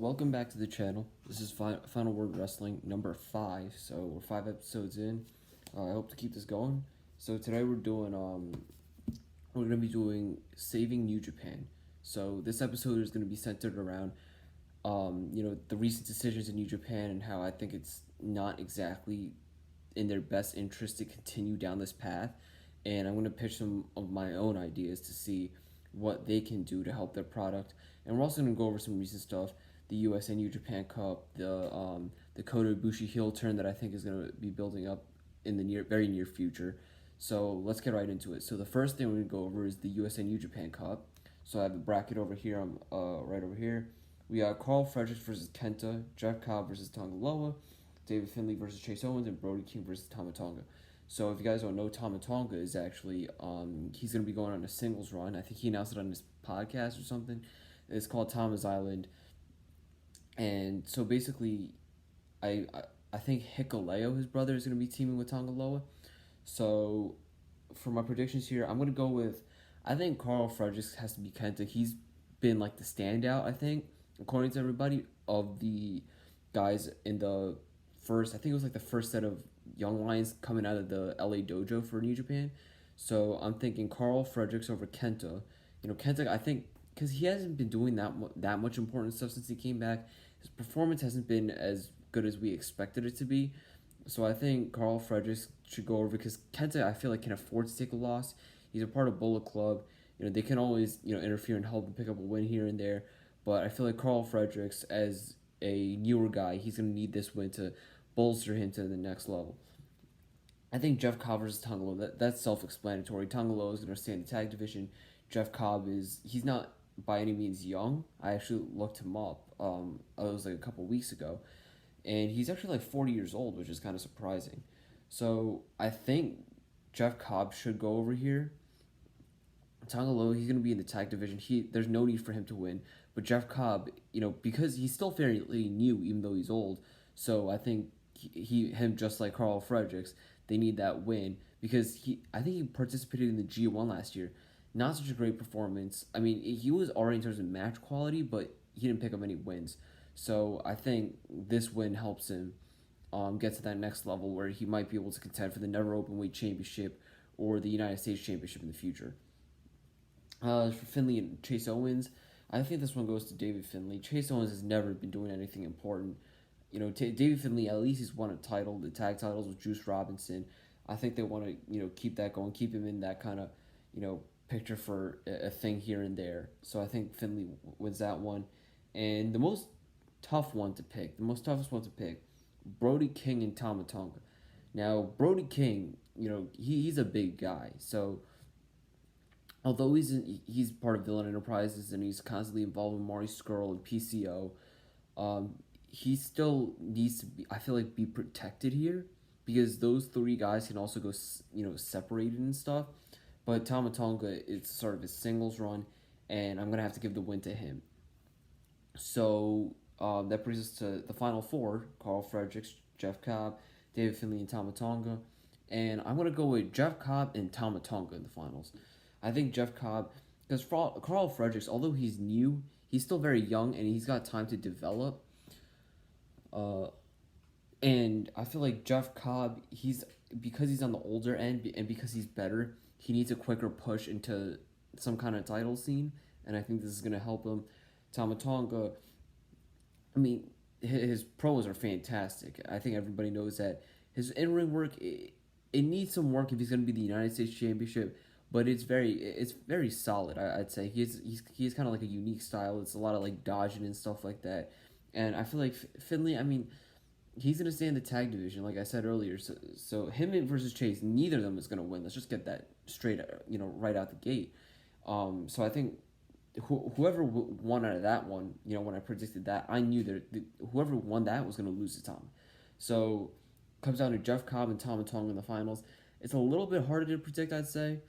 Welcome back to the channel. This is Final Word Wrestling number 5. So we're 5 episodes in. I hope to keep this going. So today we're gonna be doing Saving New Japan. So this episode is gonna be centered around the recent decisions in New Japan and how I think it's not exactly in their best interest to continue down this path. And I'm gonna pitch some of my own ideas to see what they can do to help their product. And we're also gonna go over some recent stuff, the USA New Japan Cup, the Kota Ibushi heel turn that I think is gonna be building up in the very near future. So let's get right into it. So the first thing we're gonna go over is the USA New Japan Cup. So I have a bracket over here. I'm right over here. We got Carl Fredericks versus Kenta, Jeff Cobb versus Tonga Loa, David Finlay versus Chase Owens, and Brody King versus Tama Tonga. So if you guys don't know, Tama Tonga is actually he's gonna be going on a singles run. I think he announced it on his podcast or something. It's called Tama's Island, and so basically, I think Hikuleo, his brother, is gonna be teaming with Tonga Loa. So for my predictions here, I'm gonna go with I think Carl Fredericks has to be Kenta. He's been like the standout, I think, according to everybody, of the guys in the first. I think it was like the first set of young lions coming out of the LA dojo for New Japan. So I'm thinking Carl Fredericks over Kenta. Kenta, I think, because he hasn't been doing that much important stuff since he came back. His performance hasn't been as good as we expected it to be. So I think Carl Fredericks should go over because Kenta, I feel like, can afford to take a loss. He's a part of Bullet Club. They can always interfere and help him pick up a win here and there. But I feel like Carl Fredericks, as a newer guy, he's gonna need this win to bolster him to the next level. I think Jeff Cobb versus Tonga Loa, that's self-explanatory. Tonga Loa is gonna stay in the tag division. Jeff Cobb he's not by any means young. I actually looked him up. It was like a couple weeks ago, and he's actually like 40 years old, which is kind of surprising. So I think Jeff Cobb should go over here. Tonga Loa, he's gonna be in the tag division. There's no need for him to win, but Jeff Cobb, because he's still fairly new, even though he's old. So I think him just like Carl Fredericks, they need that win because I think he participated in the G1 last year. Not such a great performance. I mean, he was alright in terms of match quality, but he didn't pick up any wins. So I think this win helps him get to that next level where he might be able to contend for the Never Openweight Championship or the United States Championship in the future. For Finlay and Chase Owens, I think this one goes to David Finlay. Chase Owens has never been doing anything important. David Finlay, at least he's won a title, the tag titles with Juice Robinson. I think they want to, keep that going, keep him in that kind of, picture for a thing here and there. So I think Finlay wins that one. And the most toughest one to pick, Brody King and Tama Tonga. Now, Brody King, he's a big guy. So although he's part of Villain Enterprises and he's constantly involved with Marty Scurll and PCO, he still needs to be, I feel like, be protected here because those three guys can also go, separated and stuff. But Tama Tonga, it's sort of a singles run, and I'm going to have to give the win to him. So that brings us to the final four: Carl Fredericks, Jeff Cobb, David Finlay, and Tama Tonga. And I'm going to go with Jeff Cobb and Tama Tonga in the finals. I think Jeff Cobb, because Carl Fredericks, although he's new, he's still very young and he's got time to develop. And I feel like Jeff Cobb, because he's on the older end and because he's better, he needs a quicker push into some kind of title scene, and I think this is going to help him. Tama Tonga, I mean, his promos are fantastic. I think everybody knows that. His in-ring work, it needs some work if he's going to be the United States Championship, but it's very solid. I'd say he's kind of like a unique style. It's a lot of like dodging and stuff like that, and I feel like Finlay, I mean, he's gonna stay in the tag division, like I said earlier. So him versus Chase, neither of them is gonna win. Let's just get that straight, right out the gate. So I think whoever won out of that one, when I predicted that, I knew that whoever won that was gonna lose to Tom. So comes down to Jeff Cobb and Tama Tonga in the finals. It's a little bit harder to predict, I'd say.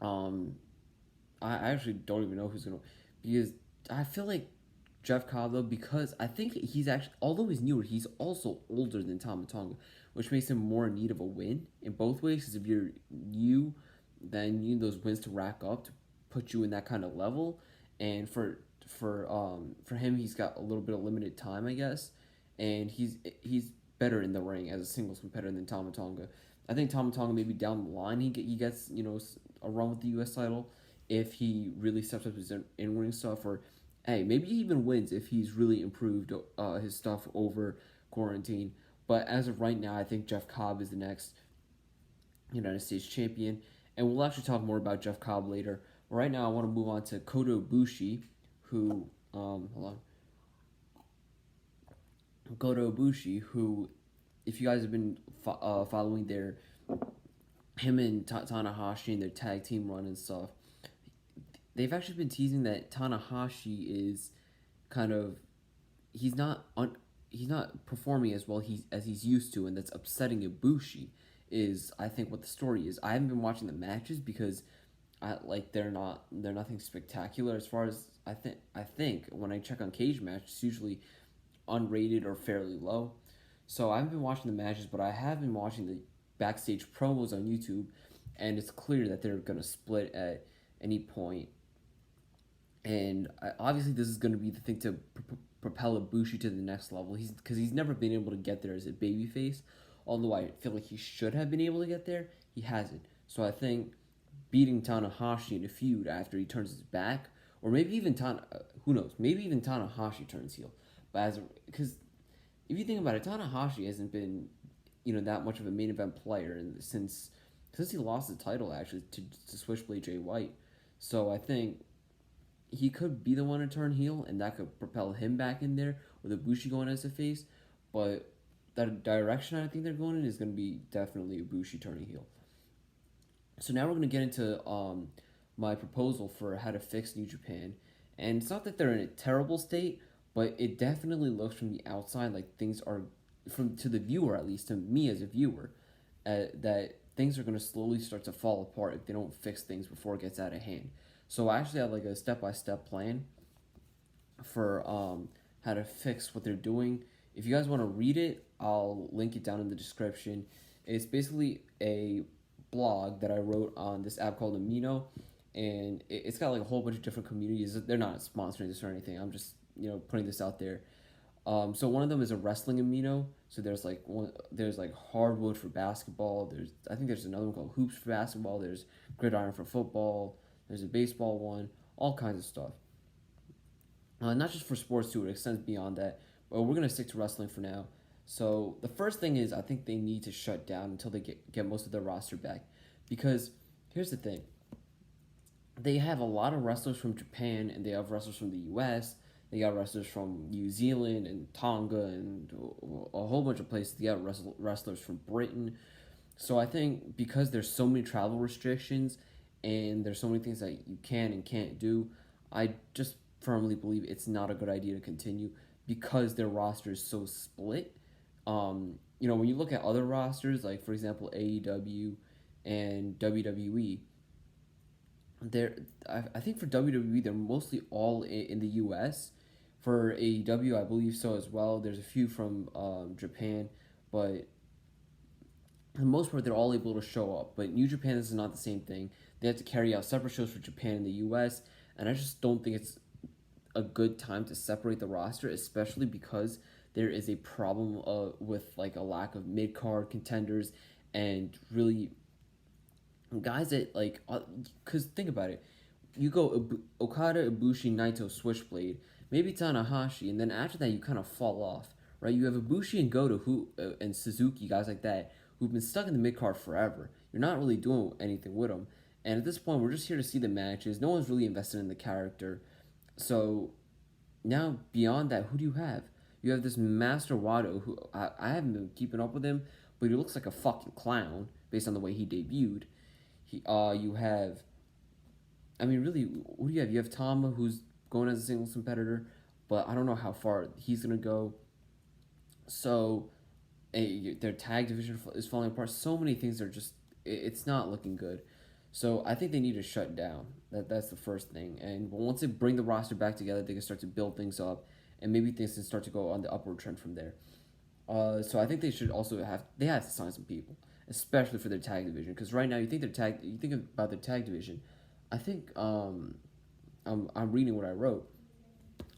I actually don't even know who's gonna, because I feel like Jeff Cobb, though, because I think he's actually, although he's newer, he's also older than Tama Tonga, which makes him more in need of a win in both ways. Because if you're then you need those wins to rack up to put you in that kind of level, and for for him, he's got a little bit of limited time, I guess, and he's better in the ring as a singles competitor than Tama Tonga. I think Tama Tonga maybe down the line he gets a run with the U.S. title if he really steps up his in ring stuff, or hey, maybe he even wins if he's really improved his stuff over quarantine. But as of right now, I think Jeff Cobb is the next United States champion, and we'll actually talk more about Jeff Cobb later. Right now, I want to move on to Kota Ibushi, who hold on, Kota Ibushi, who, if you guys have been following him and Tanahashi and their tag team run and stuff, they've actually been teasing that Tanahashi is kind of he's not he's not performing as well as he's used to, and that's upsetting Ibushi. Is I think what the story is. I haven't been watching the matches because they're nothing spectacular as far as I think when I check on Cage Match, it's usually unrated or fairly low. So I haven't been watching the matches, but I have been watching the backstage promos on YouTube, and it's clear that they're gonna split at any point. And obviously, this is gonna be the thing to propel Ibushi to the next level. He's never been able to get there as a babyface, although I feel like he should have been able to get there. He hasn't. So I think beating Tanahashi in a feud after he turns his back, or maybe even who knows, maybe even Tanahashi turns heel. But because if you think about it, Tanahashi hasn't been that much of a main event player since he lost the title actually to Switchblade Jay White. So I think he could be the one to turn heel, and that could propel him back in there with Ibushi going as a face. But that direction I think they're going in is going to be definitely Ibushi turning heel. So now we're going to get into my proposal for how to fix New Japan. And it's not that they're in a terrible state, but it definitely looks from the outside like things are, to the viewer at least, to me as a viewer, that things are going to slowly start to fall apart if they don't fix things before it gets out of hand. So I actually have like a step-by-step plan for how to fix what they're doing. If you guys want to read it, I'll link it down in the description. It's basically a blog that I wrote on this app called Amino, and it's got like a whole bunch of different communities. They're not sponsoring this or anything. I'm just putting this out there. So one of them is a wrestling Amino. So there's like hardwood for basketball. I think there's another one called hoops for basketball. There's gridiron for football. There's a baseball one. All kinds of stuff. Not just for sports too. It extends beyond that. But we're gonna stick to wrestling for now. So the first thing is I think they need to shut down until they get most of their roster back, because here's the thing. They have a lot of wrestlers from Japan, and they have wrestlers from the U.S. They got wrestlers from New Zealand and Tonga and a whole bunch of places. They got wrestlers from Britain. So I think because there's so many travel restrictions and there's so many things that you can and can't do, I just firmly believe it's not a good idea to continue because their roster is so split. When you look at other rosters, like for example AEW and WWE, I think for WWE they're mostly all in the U.S. For AEW, I believe so as well. There's a few from Japan, but for the most part they're all able to show up. But New Japan, this is not the same thing. They have to carry out separate shows for Japan and the U.S., and I just don't think it's a good time to separate the roster, especially because there is a problem with like a lack of mid-card contenders and really guys that like, because think about it, you go Okada, Ibushi, Naito, Switchblade, maybe Tanahashi, and then after that you kind of fall off, right? You have Ibushi and Goto and Suzuki, guys like that, who've been stuck in the mid-card forever. You're not really doing anything with them, and at this point we're just here to see the matches. No one's really invested in the character. So now beyond that, who do you have? You have this Master Wato, who I haven't been keeping up with him, but he looks like a fucking clown based on the way he debuted. You have, I mean, really, who do you have? You have Tama, who's going as a singles competitor, but I don't know how far he's gonna go. So, their tag division is falling apart. So many things are just, it's not looking good. So I think they need to shut down. That's the first thing. And once they bring the roster back together, they can start to build things up, and maybe things can start to go on the upward trend from there. So I think they should also have to sign some people, especially for their tag division. Because right now, you think about their tag division. I think I'm reading what I wrote.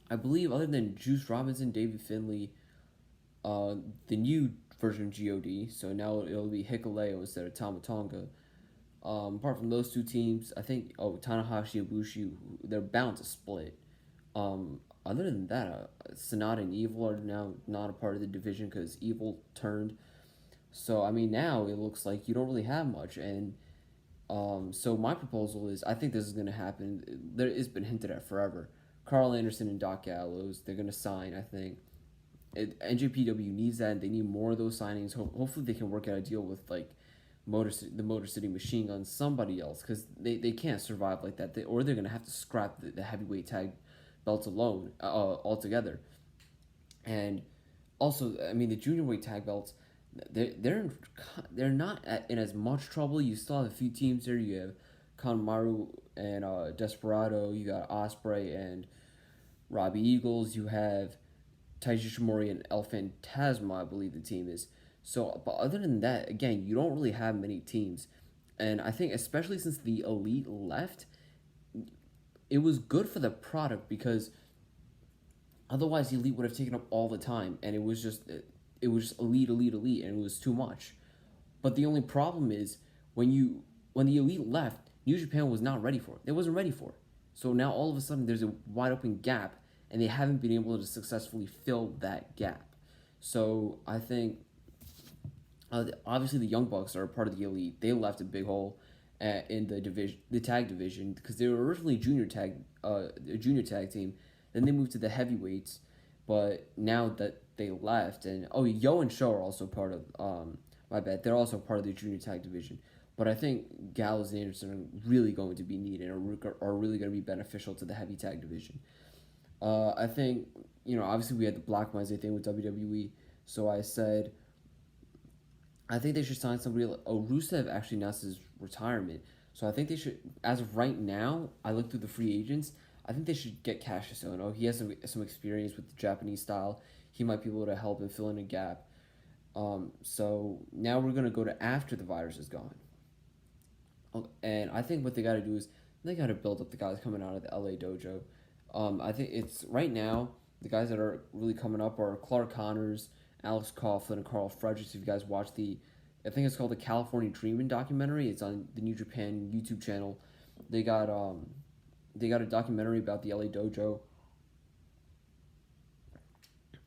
I believe other than Juice Robinson, David Finley, uh, the new version of God, so now it'll be Hikuleo instead of Tamatonga. Apart from those two teams, I think Tanahashi, Ibushi, they're bound to split. Other than that, Sonata and Evil are now not a part of the division because Evil turned. So I mean, now it looks like you don't really have much, and so my proposal is, I think this is going to happen. There, it's been hinted at forever. Carl Anderson and Doc Gallows, they're going to sign. I think NJPW needs that, and they need more of those signings. Hopefully, they can work out a deal with like the Motor City Machine Gun, somebody else, because they can't survive like that. Or they're gonna have to scrap the heavyweight tag belts alone altogether. And also, I mean, the junior weight tag belts, they're not in as much trouble. You still have a few teams there. You have Kanemaru and Desperado. You got Osprey and Robbie Eagles. You have Taiji Shimori and El Phantasma, I believe the team is. So, but other than that, again, you don't really have many teams. And I think, especially since the Elite left, it was good for the product because otherwise the Elite would have taken up all the time, and it was just Elite, Elite, Elite, and it was too much. But the only problem is when the Elite left, New Japan was not ready for it. They wasn't ready for it. So now all of a sudden there's a wide open gap, and they haven't been able to successfully fill that gap. So I think obviously the Young Bucks are a part of the Elite. They left a big hole in the division, the tag division, because they were originally a junior tag team. Then they moved to the heavyweights, but now that they left, and Yo and Show are also part of my bad. They're also part of the junior tag division. But I think Gallows and Anderson are really going to be needed and are really going to be beneficial to the heavy tag division. I think, obviously we had the Black Wednesday thing with WWE, so I said, I think they should sign somebody. Rusev actually announced his retirement, so I think they should. As of right now, I looked through the free agents. I think they should get Cassius Ohno. He has some experience with the Japanese style. He might be able to help and fill in a gap. So now we're gonna go to after the virus is gone. And I think what they got to do is they got to build up the guys coming out of the LA dojo. I think it's right now the guys that are really coming up are Clark Connors, Alex Coughlin, and Carl Fredericks. If you guys watch I think it's called the California Dreamin' documentary. It's on the New Japan YouTube channel. They got a documentary about the LA dojo,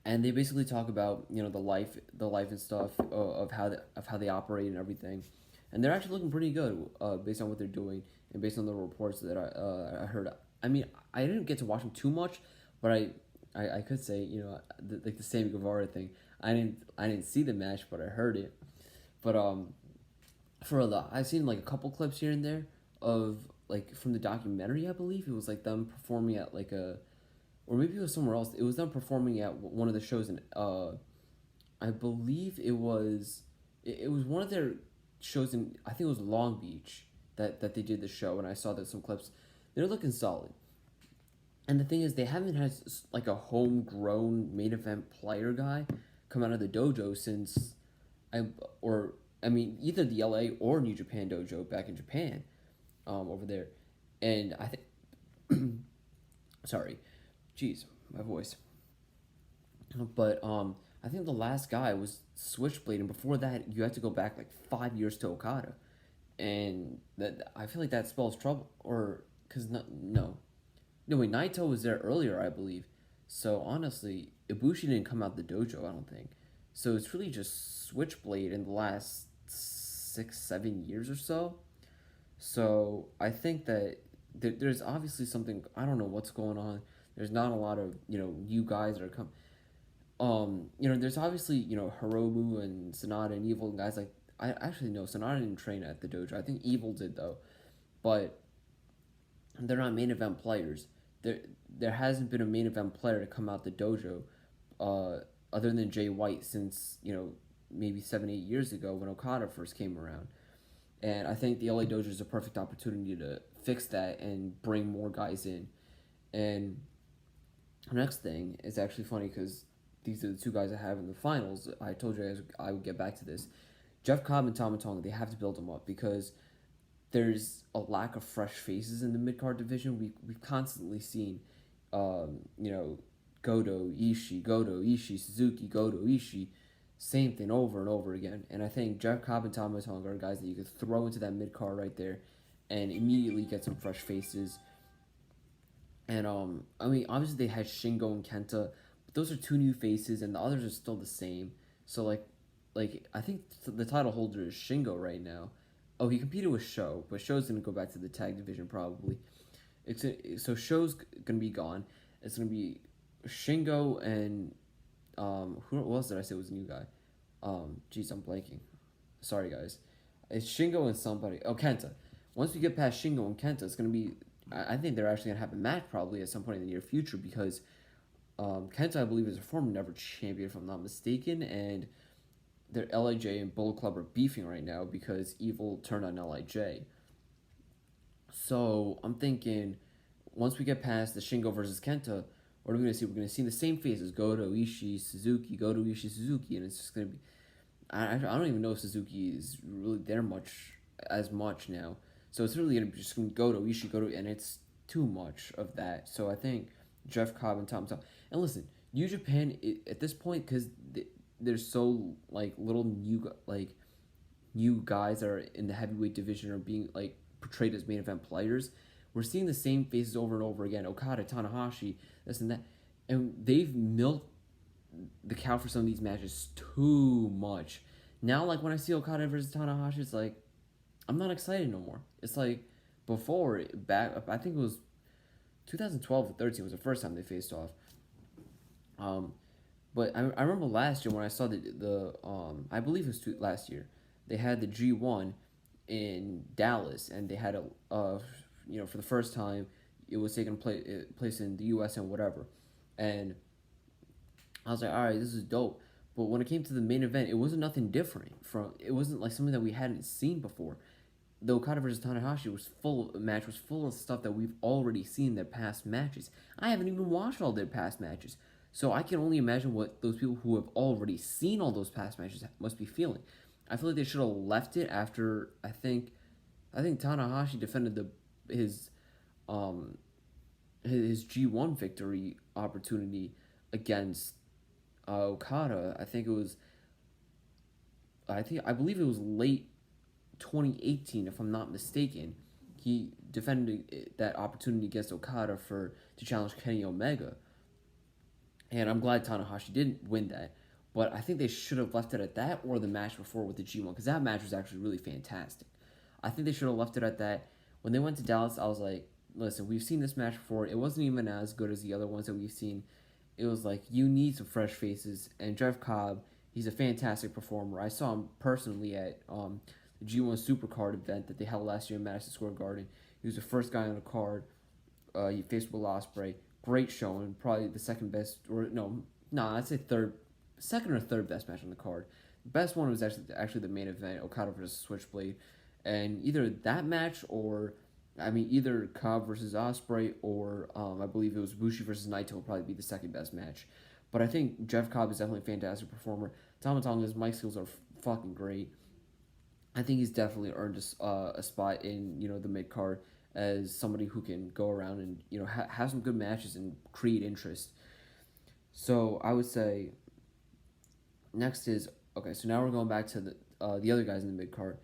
and they basically talk about the life and stuff of how they operate and everything, and they're actually looking pretty good based on what they're doing and based on the reports that I heard. I mean, I didn't get to watch them too much, but I could say like the Sammy Guevara thing. I didn't see the match, but I heard it. But I've seen like a couple clips here and there of like from the documentary. I believe it was like them performing at like or maybe it was somewhere else. It was them performing at one of the shows in I believe it was one of their shows in, I think it was Long Beach that they did the show, and I saw that some clips. They're looking solid. And the thing is, they haven't had like a homegrown main event player guy come out of the dojo since either the LA or New Japan dojo back in Japan, over there, and I think, sorry, jeez, my voice. But I think the last guy was Switchblade, and before that, you had to go back like 5 years to Okada, and that I feel like that spells trouble, or because no wait, Naito was there earlier, I believe. So honestly, Ibushi didn't come out the dojo, I don't think. So it's really just Switchblade in the last 6-7 years or so. So I think that there's obviously something, I don't know what's going on. There's not a lot of new guys that are coming. There's obviously Hiromu and Sonata and Evil and guys like, I actually know Sonata didn't train at the dojo. I think Evil did though, but they're not main event players. There hasn't been a main event player to come out the dojo, other than Jay White since maybe 7-8 years ago when Okada first came around, and I think the LA dojo is a perfect opportunity to fix that and bring more guys in. And the next thing is actually funny because these are the two guys I have in the finals. I told you guys I would get back to this. Jeff Cobb and Tama Tonga, they have to build them up because there's a lack of fresh faces in the mid card division. We've constantly seen, Goto, Ishii, Suzuki, Goto, Ishii. Same thing over and over again. And I think Jeff Cobb and Tama Tonga are guys that you could throw into that mid card right there and immediately get some fresh faces. And I mean, obviously they had Shingo and Kenta, but those are two new faces, and the others are still the same. So like I think the title holder is Shingo right now. Oh, he competed with Sho, but Sho's gonna go back to the tag division probably. So Sho's gonna be gone. It's gonna be Shingo and who else did I say was a new guy? Geez, I'm blanking. Sorry guys. It's Shingo and somebody. Oh, Kenta. Once we get past Shingo and Kenta, it's gonna be. I think they're actually gonna have a match probably at some point in the near future because Kenta, I believe, is a former Never champion if I'm not mistaken, and their Lij and Bullet Club are beefing right now because Evil turned on Lij. So I'm thinking, once we get past the Shingo versus Kenta, what are we gonna see? We're gonna see the same faces: Goto, Ishii, Suzuki, Goto, Ishii, Suzuki, and it's just gonna be. I don't even know if Suzuki is really there as much now. So it's really gonna be just gonna Goto, Ishii, Goto, and it's too much of that. So I think Jeff Cobb and Tom. And listen, New Japan at this point because there's so like little new guys that are in the heavyweight division are being like portrayed as main event players. We're seeing the same faces over and over again. Okada, Tanahashi, this and that, and they've milked the cow for some of these matches too much. Now, like when I see Okada versus Tanahashi, it's like I'm not excited no more. It's like before back. I think it was 2012 or 13 was the first time they faced off. But I remember last year when I saw the I believe it was last year they had the G1 in Dallas and they had for the first time it was taking place in the U.S. and whatever, and I was like, all right, this is dope. But when it came to the main event, it wasn't nothing different. It wasn't like something that we hadn't seen before. The Okada versus Tanahashi was full of stuff that we've already seen in their past matches. I haven't even watched all their past matches, so I can only imagine what those people who have already seen all those past matches must be feeling. I feel like they should have left it after I think Tanahashi defended his G1 victory opportunity against Okada. I believe it was late 2018 if I'm not mistaken. He defended that opportunity against Okada to challenge Kenny Omega. And I'm glad Tanahashi didn't win that. But I think they should have left it at that or the match before with the G1 because that match was actually really fantastic. I think they should have left it at that. When they went to Dallas, I was like, listen, we've seen this match before. It wasn't even as good as the other ones that we've seen. It was like, you need some fresh faces. And Jeff Cobb, he's a fantastic performer. I saw him personally at the G1 Supercard event that they held last year in Madison Square Garden. He was the first guy on the card. He faced Will Ospreay. Great showing. Probably the second best, I'd say second or third best match on the card. The best one was actually the main event, Okada versus Switchblade. And either that match either Cobb versus Ospreay or I believe it was Ibushi versus Naito will probably be the second best match. But I think Jeff Cobb is definitely a fantastic performer. Tama Tonga's mic skills are fucking great. I think he's definitely earned a spot in the mid card as somebody who can go around and have some good matches and create interest. So I would say next is okay. So now we're going back to the other guys in the mid card,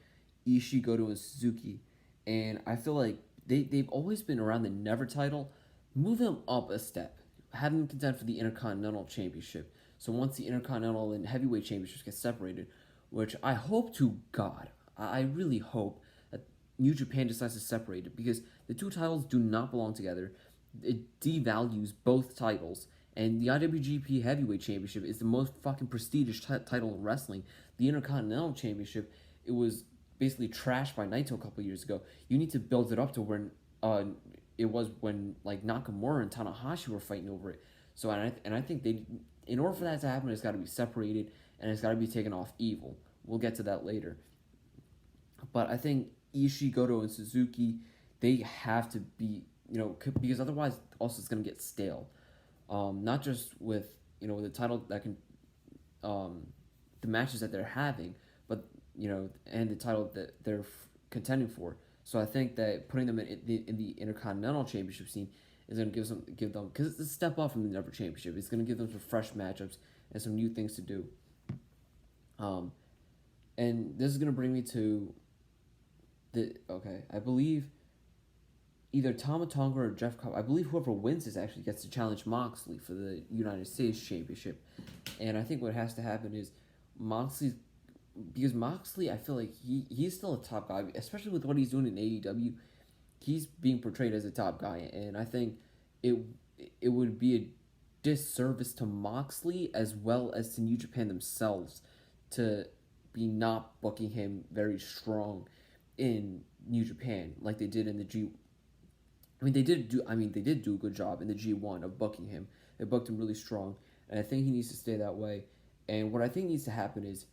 Ishii, Goto, and Suzuki, and I feel like they've always been around the Never title. Move them up a step, have them contend for the Intercontinental Championship. So once the Intercontinental and Heavyweight Championships get separated, which I hope to God, I really hope that New Japan decides to separate it because the two titles do not belong together. It devalues both titles. And the IWGP Heavyweight Championship is the most fucking prestigious title in wrestling. The Intercontinental Championship, it was basically trashed by Naito a couple years ago. You need to build it up to when it was when like Nakamura and Tanahashi were fighting over it. So and I think in order for that to happen, it's got to be separated and it's got to be taken off Evil. We'll get to that later. But I think Ishii, Goto, and Suzuki, they have to be because otherwise also it's gonna get stale. Not just with the title that can, the matches that they're having, but and the title that they're contending for. So I think that putting them in the Intercontinental Championship scene is going to give them because it's a step up from the Never Championship. It's going to give them some fresh matchups and some new things to do. And this is going to bring me to I believe either Tama Tonga or Jeff Cobb. I believe whoever wins this actually gets to challenge Moxley for the United States Championship. And I think what has to happen is because Moxley, I feel like he's still a top guy, especially with what he's doing in AEW. He's being portrayed as a top guy, and I think it would be a disservice to Moxley as well as to New Japan themselves to be not booking him very strong in New Japan like they did in the G. I mean, they did do a good job in the G1 of booking him. They booked him really strong, and I think he needs to stay that way. And what I think needs to happen is,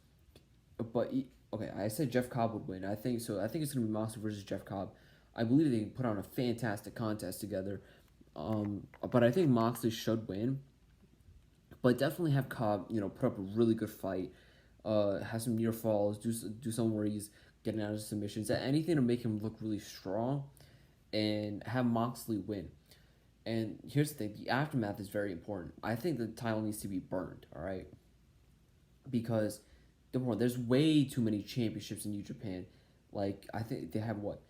I said Jeff Cobb would win. I think so. I think it's gonna be Moxley versus Jeff Cobb. I believe they can put on a fantastic contest together. But I think Moxley should win. But definitely have Cobb, put up a really good fight. Have some near falls. Do some where he's getting out of submissions. Anything to make him look really strong, and have Moxley win. And here's the thing: the aftermath is very important. I think the title needs to be burned. All right, because there's way too many championships in New Japan. Like I think they have what,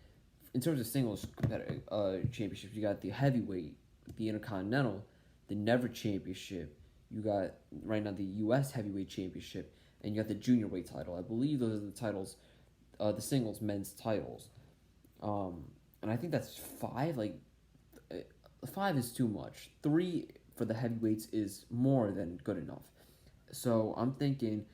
in terms of singles competitive championships, you got the heavyweight, the Intercontinental, the Never Championship. You got right now the U.S. Heavyweight Championship, and you got the Junior Weight title. I believe those are the titles, the singles men's titles. And I think that's 5. Like 5 is too much. 3 for the heavyweights is more than good enough. So I'm thinking,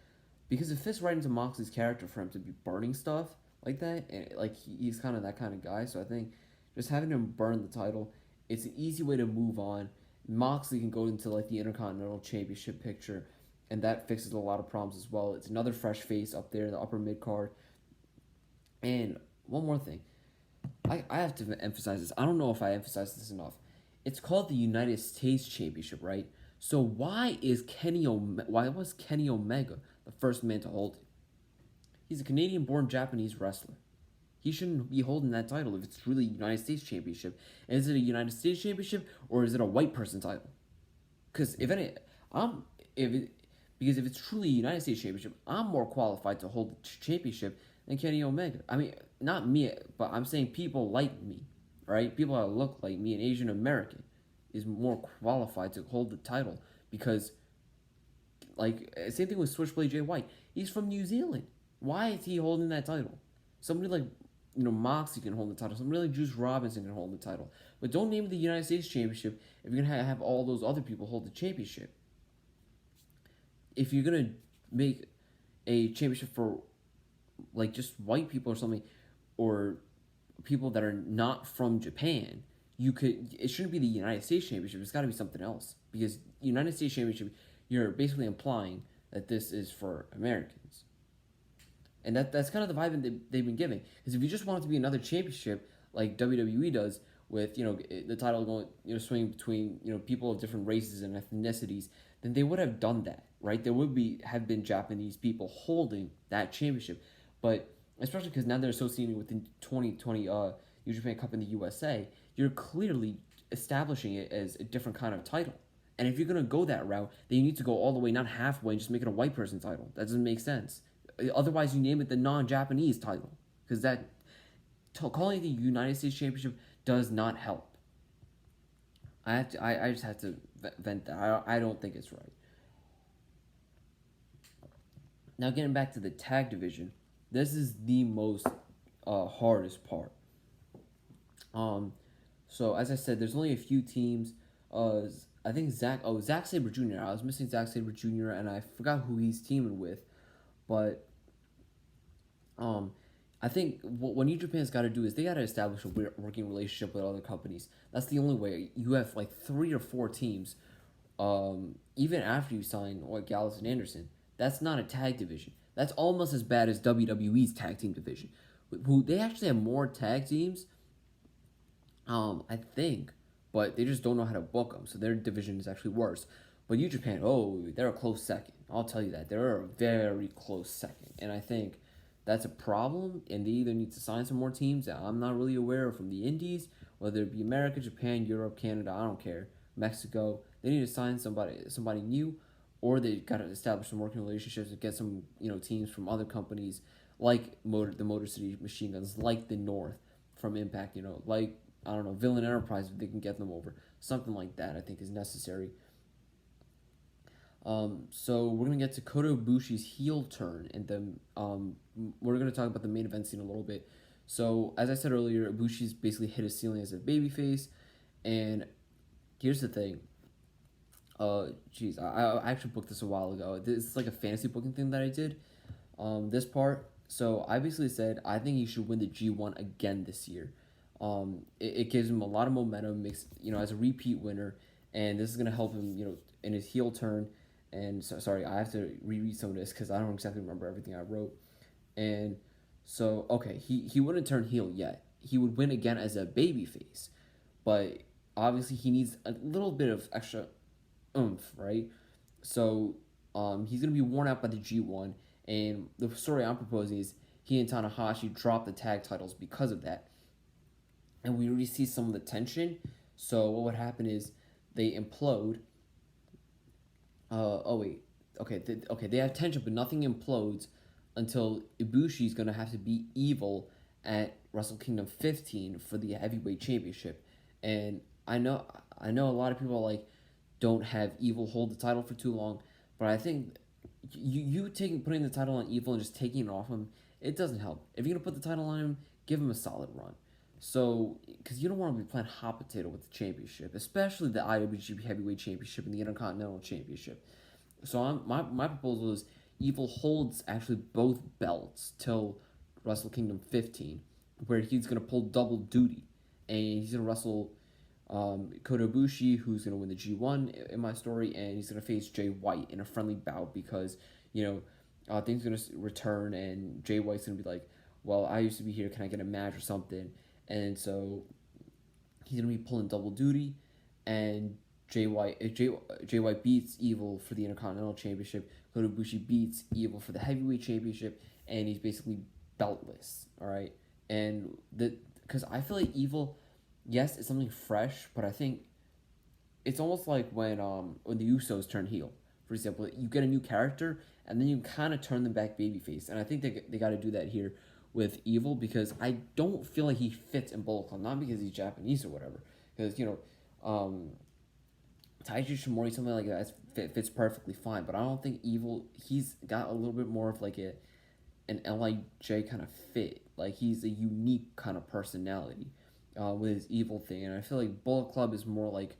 because it fits right into Moxley's character for him to be burning stuff like that, and like he's kind of that kind of guy. So I think just having him burn the title, it's an easy way to move on. Moxley can go into like the Intercontinental Championship picture, and that fixes a lot of problems as well. It's another fresh face up there in the upper mid card. And one more thing, I have to emphasize this. I don't know if I emphasized this enough. It's called the United States Championship, right? So why was Kenny Omega the first man to hold it? He's a Canadian-born Japanese wrestler. He shouldn't be holding that title if it's really United States Championship. And is it a United States Championship or is it a white person title? Because if it's truly a United States Championship, I'm more qualified to hold the championship than Kenny Omega. I mean, not me, but I'm saying people like me, right? People that look like me, an Asian American, is more qualified to hold the title because, like, same thing with Switchblade Jay White. He's from New Zealand. Why is he holding that title? Somebody like, Moxley can hold the title. Somebody like Juice Robinson can hold the title. But don't name it the United States Championship if you're going to have all those other people hold the championship. If you're going to make a championship for, like, just white people or something, or people that are not from Japan, it shouldn't be the United States Championship. It's got to be something else. Because United States Championship, you're basically implying that this is for Americans. And that's kind of the vibe they've been giving. Because if you just want it to be another championship, like WWE does, with the title going swinging between people of different races and ethnicities, then they would have done that, right? There would have been Japanese people holding that championship, but especially because now they're associating with the 2020 New Japan Cup in the USA, you're clearly establishing it as a different kind of title. And if you're gonna go that route, then you need to go all the way, not halfway, and just make it a white person title. That doesn't make sense. Otherwise, you name it the non-Japanese title, because calling it the United States Championship does not help. I just have to vent that. I don't think it's right. Now, getting back to the tag division, this is the most hardest part. So as I said, there's only a few teams. I think Zack Sabre Jr. I was missing Zack Sabre Jr. and I forgot who he's teaming with. But I think what New Japan's got to do is they got to establish a working relationship with other companies. That's the only way. You have like 3 or 4 teams, even after you sign Gallus and Anderson. That's not a tag division. That's almost as bad as WWE's tag team division. Who they actually have more tag teams, I think, but they just don't know how to book them. So their division is actually worse. But New Japan, they're a close second. I'll tell you that. They're a very close second. And I think that's a problem, and they either need to sign some more teams that I'm not really aware of from the indies, whether it be America, Japan, Europe, Canada, I don't care, Mexico. They need to sign somebody new, or they got to establish some working relationships and get some teams from other companies like the Motor City Machine Guns, like the North from Impact, like I don't know, Villain Enterprise, if they can get them over, something like that. I think is necessary. So we're gonna get to Kota Ibushi's heel turn, and then we're gonna talk about the main event scene a little bit. So as I said earlier, Ibushi's basically hit his ceiling as a babyface, and here's the thing. I actually booked this a while ago. This is like a fantasy booking thing that I did. This part. So I basically said I think he should win the G1 again this year. It gives him a lot of momentum, makes as a repeat winner, and this is gonna help him in his heel turn. And so, sorry, I have to reread some of this because I don't exactly remember everything I wrote. And so, okay, he wouldn't turn heel yet. He would win again as a babyface, but obviously he needs a little bit of extra oomph, right? So, he's gonna be worn out by the G1, and the story I'm proposing is he and Tanahashi drop the tag titles because of that, and we already see some of the tension. So what would happen is they implode. Oh wait, okay, they have tension, but nothing implodes until Ibushi's gonna have to beat Evil at Wrestle Kingdom 15 for the heavyweight championship, and I know a lot of people like don't have Evil hold the title for too long, but I think putting the title on Evil and just taking it off him, it doesn't help. If you're gonna put the title on him, give him a solid run. So, because you don't want to be playing hot potato with the championship, especially the IWGP Heavyweight Championship and the Intercontinental Championship. So my proposal is Evil holds actually both belts till Wrestle Kingdom 15, where he's gonna pull double duty, and he's gonna wrestle Kota Ibushi, who's gonna win the G1 in my story, and he's gonna face Jay White in a friendly bout because things are gonna return, and Jay White's gonna be like, well, I used to be here, can I get a match or something? And so he's gonna be pulling double duty, and Jay White beats Evil for the Intercontinental Championship. Kota Ibushi beats Evil for the Heavyweight Championship, and he's basically beltless. All right, and because I feel like Evil, yes, it's something fresh, but I think it's almost like when the Usos turn heel. For example, you get a new character, and then you kind of turn them back babyface, and I think they got to do that here with Evil, because I don't feel like he fits in Bullet Club, not because he's Japanese or whatever, because Taiji Shimori, something like that fits perfectly fine, but I don't think Evil, he's got a little bit more of like an LIJ kind of fit, like he's a unique kind of personality with his Evil thing, and I feel like Bullet Club is more like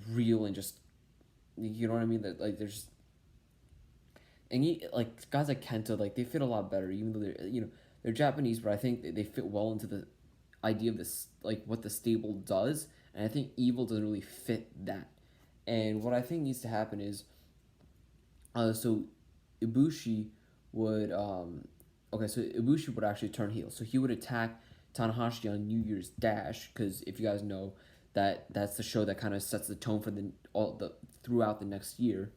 real and just, you know what I mean, that like there's, and like guys like Kenta, like they fit a lot better, even though they're Japanese, but I think they fit well into the idea of this, like what the stable does, and I think Evil doesn't really fit that. And what I think needs to happen is, so Ibushi would so Ibushi would actually turn heel, so he would attack Tanahashi on New Year's Dash, because if you guys know that's the show that kind of sets the tone for the throughout the next year.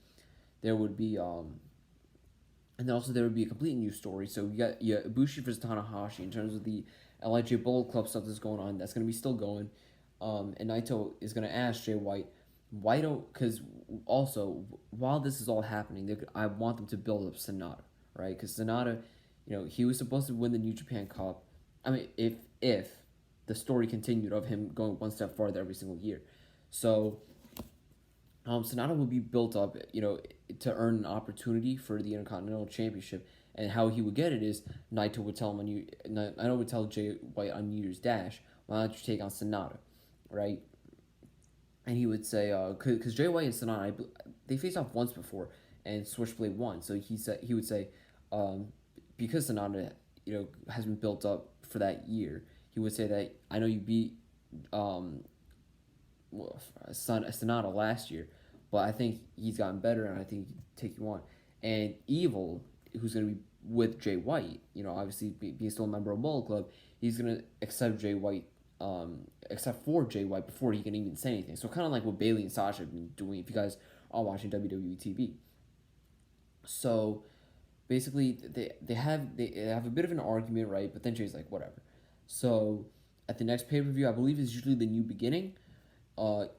There would be and then also there would be a complete new story. So you got Ibushi versus Tanahashi in terms of the LIJ Bullet Club stuff that's going on. That's going to be still going. And Naito is going to ask Jay White, why don't, because also, while this is all happening, I want them to build up Sonata, right? Because Sonata, he was supposed to win the New Japan Cup. I mean, if the story continued of him going one step farther every single year. So Sonata will be built up, to earn an opportunity for the Intercontinental Championship, and how he would get it is Naito would tell him Naito would tell Jay White on New Year's Dash, why don't you take on Sonata, right? And he would say, because Jay White and Sonata, they faced off once before, and Switchblade won. So he would say, because Sonata, has been built up for that year, he would say that I know you beat Sonata last year, but I think he's gotten better, and I think he can take you on. And Evil, who's going to be with Jay White, obviously being still a member of Bullet Club, he's going to accept Jay White, except for Jay White before he can even say anything. So kind of like what Bayley and Sasha have been doing, if you guys are watching WWE TV. So basically, they have a bit of an argument, right? But then Jay's like, whatever. So at the next pay per view, I believe is usually the New Beginning.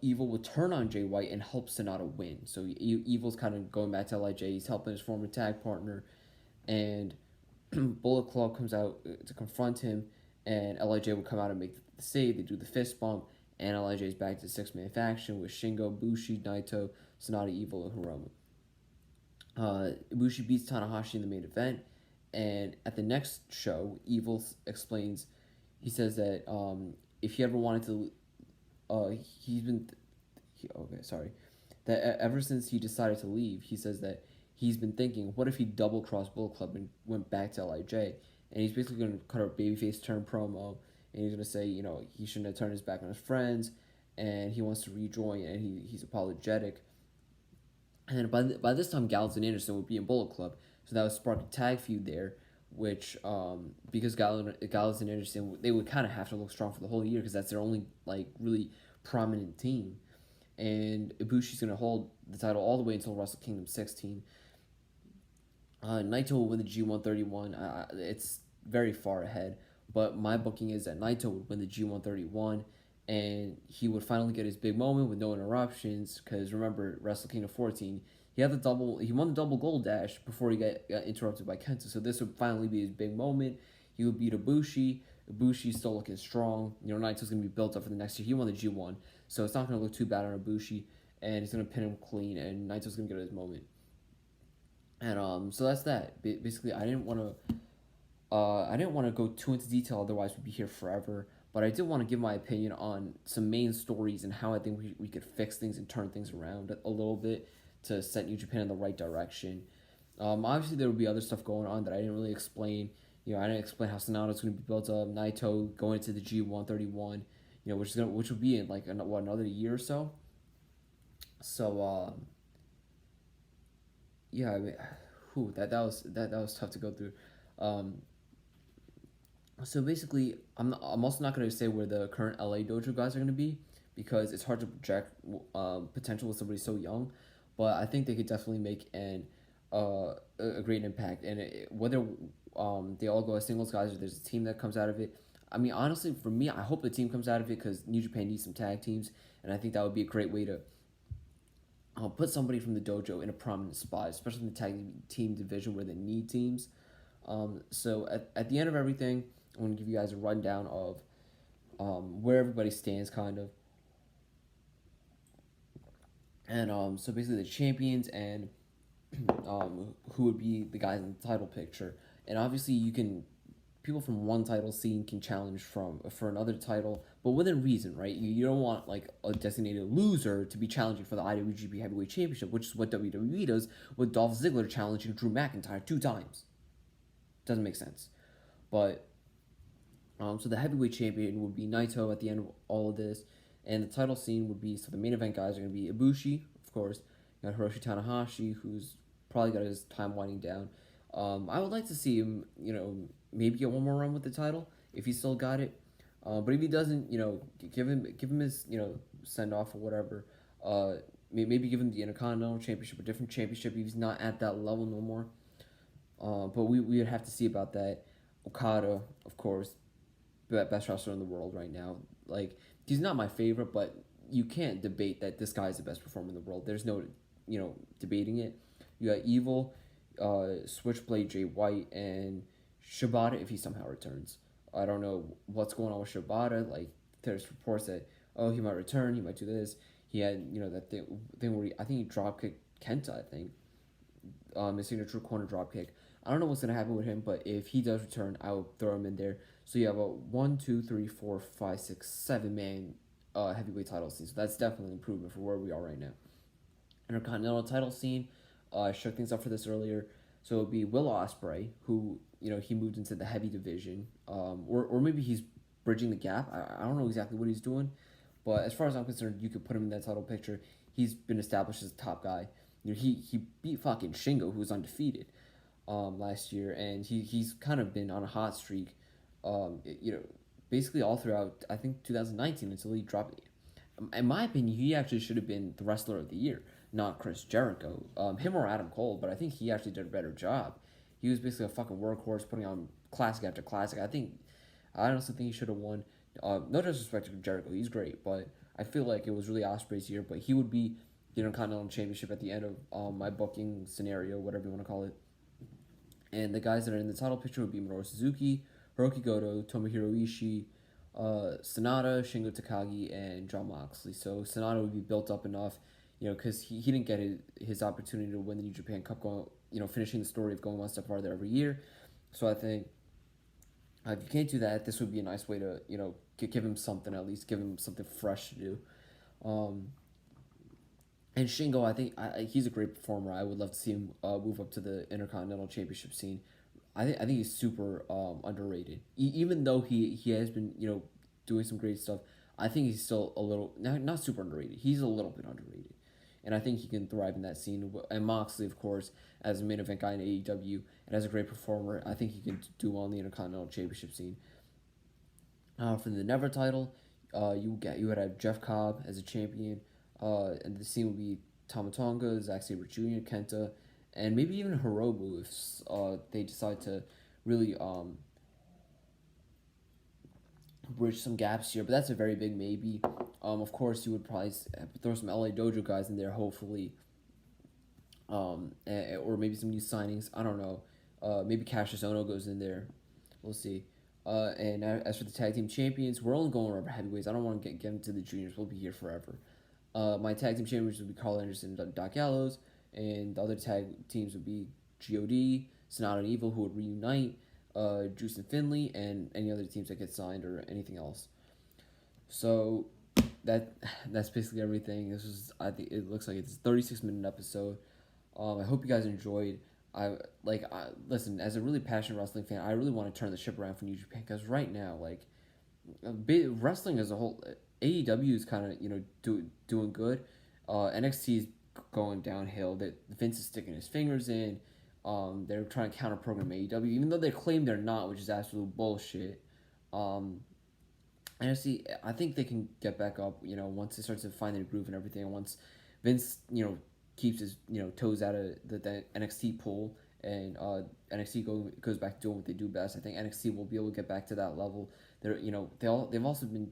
Evil will turn on Jay White and help Sonata win. So Evil's kind of going back to Lij. He's helping his former tag partner, and Bullet Club comes out to confront him, and Lij will come out and make the save. They do the fist bump, and Lij is back to 6-man faction with Shingo, Bushi, Naito, Sonata, Evil, and Hiromu. Ibushi beats Tanahashi in the main event, and at the next show, Evil explains. He says that if he ever wanted to, he's been, that ever since he decided to leave, he says that he's been thinking, what if he double crossed Bullet Club and went back to Lij? And he's basically going to cut a babyface turn promo, and he's going to say, he shouldn't have turned his back on his friends, and he wants to rejoin, and he's apologetic. And by this time, Gallows and Anderson would be in Bullet Club, so that would spark a tag feud there, which because Gallows and Anderson, they would kind of have to look strong for the whole year because that's their only really prominent team. And Ibushi's going to hold the title all the way until Wrestle Kingdom 16. Naito will win the G131. It's very far ahead, but my booking is that Naito would win the G131, and he would finally get his big moment with no interruptions. Because remember, Wrestle Kingdom 14, he won the double gold dash before he got interrupted by Kenta. So this would finally be his big moment. He would beat Ibushi. Ibushi's still looking strong. Naito's going to be built up for the next year. He won the G1, so it's not going to look too bad on Ibushi, and he's going to pin him clean, and Naito's going to get his moment. And so that's that. Basically, I didn't want to go too into detail, otherwise we'd be here forever. But I did want to give my opinion on some main stories and how I think we could fix things and turn things around a little bit to set New Japan in the right direction. Obviously, there would be other stuff going on that I didn't really explain. I didn't explain how Sonata's going to be built up. Naito going into the G131, which would be in another year or so. So yeah, I mean, that was tough to go through. So basically, I'm also not going to say where the current LA dojo guys are going to be because it's hard to project potential with somebody so young. But I think they could definitely make a great impact. And whether they all go as singles guys or there's a team that comes out of it, I mean, honestly, for me, I hope the team comes out of it because New Japan needs some tag teams, and I think that would be a great way to put somebody from the dojo in a prominent spot, especially in the tag team division where they need teams. So at the end of everything, I'm going to give you guys a rundown of where everybody stands, kind of. And so basically the champions and who would be the guys in the title picture. And obviously people from one title scene can challenge for another title, but within reason, right? You don't want a designated loser to be challenging for the IWGP Heavyweight Championship, which is what WWE does with Dolph Ziggler challenging Drew McIntyre 2 times. Doesn't make sense. But so the heavyweight champion would be Naito at the end of all of this, and the title scene would be, so the main event guys are going to be Ibushi, of course. You got Hiroshi Tanahashi, who's probably got his time winding down. I would like to see him, maybe get one more run with the title if he still got it. But if he doesn't, give him his, send off or whatever. Maybe give him the Intercontinental Championship, a different championship if he's not at that level no more. But we would have to see about that. Okada, of course, best wrestler in the world right now. He's not my favorite, but you can't debate that this guy is the best performer in the world. There's no, debating it. You got Evil, Switchblade Jay White, and Shibata if he somehow returns. I don't know what's going on with Shibata. There's reports that, he might return, he might do this. He had, that thing where I think he dropkicked Kenta, I think. His signature corner dropkick. I don't know what's going to happen with him, but if he does return, I will throw him in there. So you have a 1, 2, 3, 4, 5, 6, 7 man heavyweight title scene. So that's definitely an improvement for where we are right now. Intercontinental title scene, I shook things up for this earlier. So it would be Will Ospreay, who, he moved into the heavy division. Or maybe he's bridging the gap. I don't know exactly what he's doing. But as far as I'm concerned, you could put him in that title picture. He's been established as a top guy. He beat fucking Shingo, who was undefeated last year, and he's kind of been on a hot streak, basically all throughout, I think, 2019 until he dropped it. In my opinion, he actually should have been the wrestler of the year, not Chris Jericho. Him or Adam Cole, but I think he actually did a better job. He was basically a fucking workhorse, putting on classic after classic. I honestly think he should have won. No disrespect to Jericho, he's great, but I feel like it was really Ospreay's year. But he would be the Intercontinental Championship at the end of my booking scenario, whatever you want to call it. And the guys that are in the title picture would be Minoru Suzuki, Hiroki Goto, Tomohiro Ishii, Sonata, Shingo Takagi, and Jon Moxley. So Sonata would be built up enough, because he didn't get his opportunity to win the New Japan Cup, going, finishing the story of going one step farther every year. So I think if you can't do that, this would be a nice way to, give him something, at least give him something fresh to do. Um, and Shingo, I think he's a great performer. I would love to see him move up to the Intercontinental Championship scene. I think he's super underrated. Even though he has been doing some great stuff, I think he's still a little not super underrated. He's a little bit underrated, and I think he can thrive in that scene. And Moxley, of course, as a main event guy in AEW and as a great performer, I think he can do well in the Intercontinental Championship scene. For the Never title, you would have Jeff Cobb as a champion, and the scene would be Tama Tonga, Zack Sabre Jr., Kenta, and maybe even Hiromu if they decide to really bridge some gaps here. But that's a very big maybe. Of course, you would probably throw some LA Dojo guys in there, hopefully, or maybe some new signings. I don't know. Maybe Cassius Ohno goes in there. We'll see. And as for the tag team champions, we're only going over heavyweights. I don't want to get into the juniors. We'll be here forever. My tag team champions would be Carl Anderson and Doc Gallows, and the other tag teams would be God, Sonata and Evil, who would reunite, Juice and Finley, and any other teams that get signed or anything else. So that's basically everything. This was it looks like it's a 36-minute episode. I hope you guys enjoyed. Listen, as a really passionate wrestling fan, I really want to turn the ship around for New Japan, because right now, wrestling as a whole, AEW is kind of doing good. NXT is going downhill. That Vince is sticking his fingers in. They're trying to counter program AEW, even though they claim they're not, which is absolute bullshit. NXT, I think they can get back up. Once they start to find their groove and everything. And once Vince, keeps his toes out of the NXT pool, and NXT goes back to doing what they do best. I think NXT will be able to get back to that level. They've also been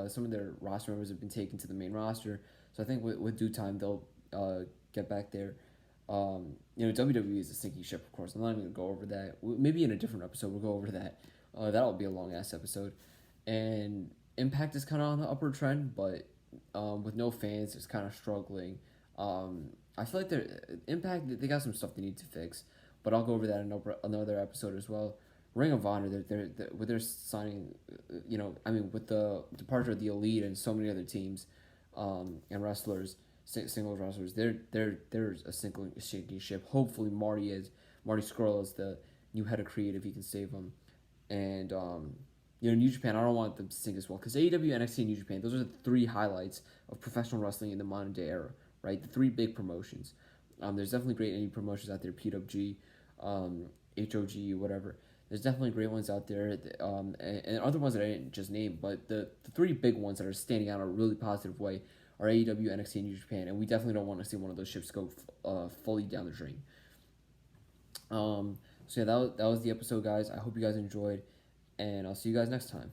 some of their roster members have been taken to the main roster, so I think with due time they'll get back there. WWE is a sinking ship, of course. I'm not even gonna go over that. Maybe in a different episode we'll go over that. That'll be a long ass episode. And Impact is kind of on the upward trend, but with no fans, it's kind of struggling. I feel like Impact, they got some stuff they need to fix, but I'll go over that in another episode as well. Ring of Honor, they're with their signing, with the departure of the Elite and so many other teams, and wrestlers, singles wrestlers, they're a sinking ship. Hopefully Marty Scurll is the new head of creative. He can save them, and New Japan, I don't want them to sink as well, because AEW, NXT, and New Japan, those are the three highlights of professional wrestling in the modern day era. Right, the three big promotions. There's definitely great indie promotions out there, PWG, HOG, whatever. There's definitely great ones out there, and other ones that I didn't just name. But the three big ones that are standing out in a really positive way are AEW, NXT, and New Japan, and we definitely don't want to see one of those ships go fully down the drain. So yeah, that was the episode, guys. I hope you guys enjoyed, and I'll see you guys next time.